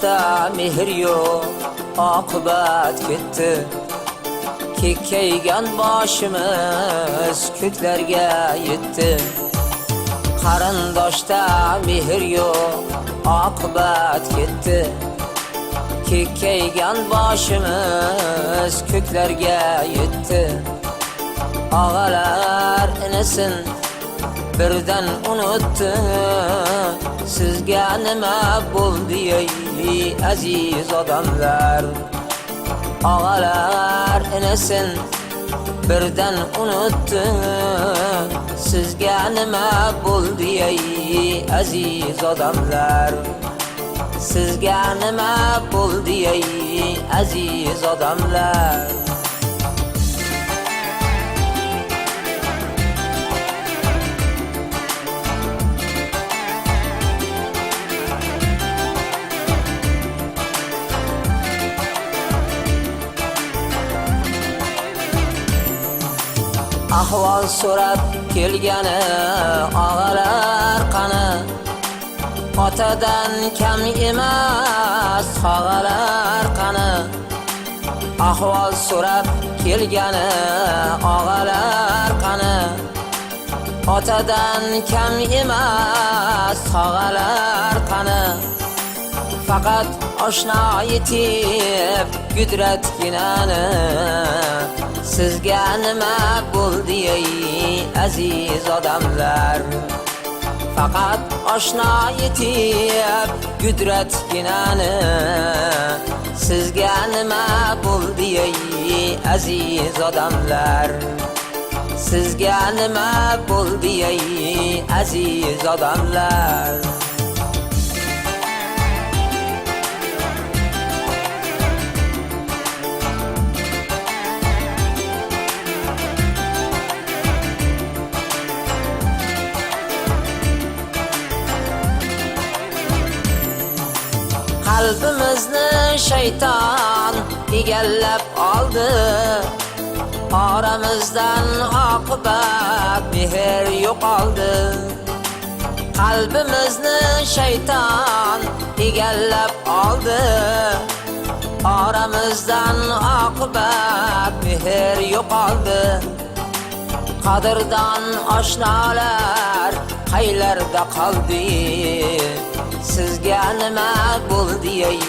qarindoshda mehr yo'q, oqibat ketdi. Kekkaygan boshimiz ko'klarga yetdi. Qarindoshda mehr yo'q, oqibat ketdi. Kekkaygan boshimiz ko'klarga yetdi. Og'alar inasin birdan unutdi. Sizga nima bo'ldi ey aziz odamlar? Og'alar inasin birdan unutdi. Sizga nima bo'ldi ey aziz odamlar? Sizga nima bo'ldi ey aziz odamlar? Ahvol so'rab kelgani og'alar qani? Otadan kam emas og'alar qani? Ahvol so'rab kelgani og'alar qani? Otadan kam emas og'alar qani? Faqat oshna yetib gudratginani. Sizga nima bo'ldi ey aziz odamlar? Faqat oshna yetib gudratginani. Sizga nima bo'ldi ey aziz odamlar? Sizga nima bo'ldi ey aziz odamlar? Qalbimizni shayton egallab oldi. Oramizdan oqibat mehr yo'qoldi. Qalbimizni shayton egallab oldi. Oramizdan oqibat mehr yo'qoldi. Qadrdon oshnolar qaylarda qoldi? Sizga nima bo'ldi ey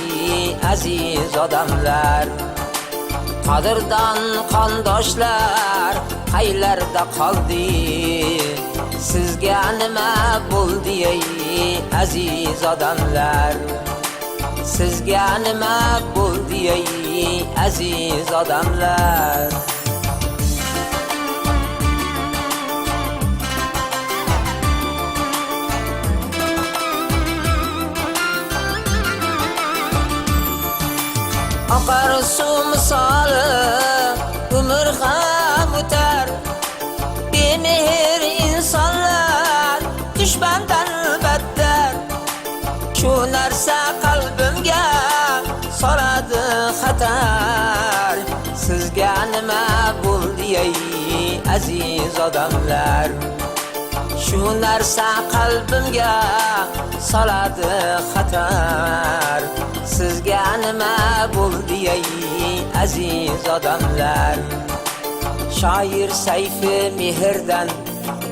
aziz odamlar? Qadrdon qondoshlar qaylarda qoldi? Sizga nima bo'ldi ey aziz odamlar? Sizga nima bo'ldi ey aziz odamlar? Oqar suv misoli umr ham o'tar. Bemehr insonlar dushmandan battar. Shu narsa qalbimga soladi xatar. Sizga nima bo'ldi ey aziz odamlar? Shu narsa qalbimga soladi xatar. Sizga nima bo'ldi ey aziz odamlar? Shoir sayfi mehrdan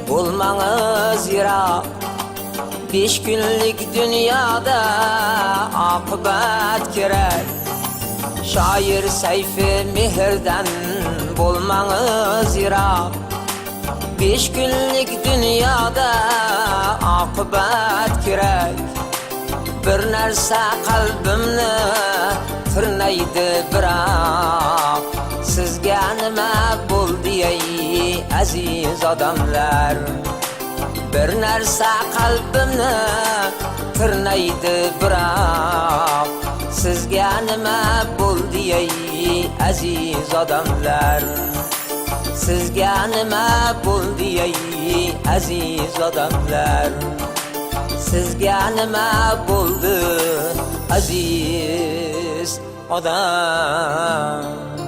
bo'lmangiz yiroq. 5 kunlik dunyoda oqibat kerak. Shoir sayfi mehrdan bo'lmangiz yiroq. 5 kunlik dunyoda oqibat kerak. Bir narsa qalbimni tirnaydi biroq. Sizga nima bo'ldi ey aziz odamlar? Bir narsa qalbimni tirnaydi biroq. Sizga nima bo'ldi ey aziz odamlar? Sizga nima bo'ldi ey aziz odamlar? Sizga nima bo'ldi aziz odam?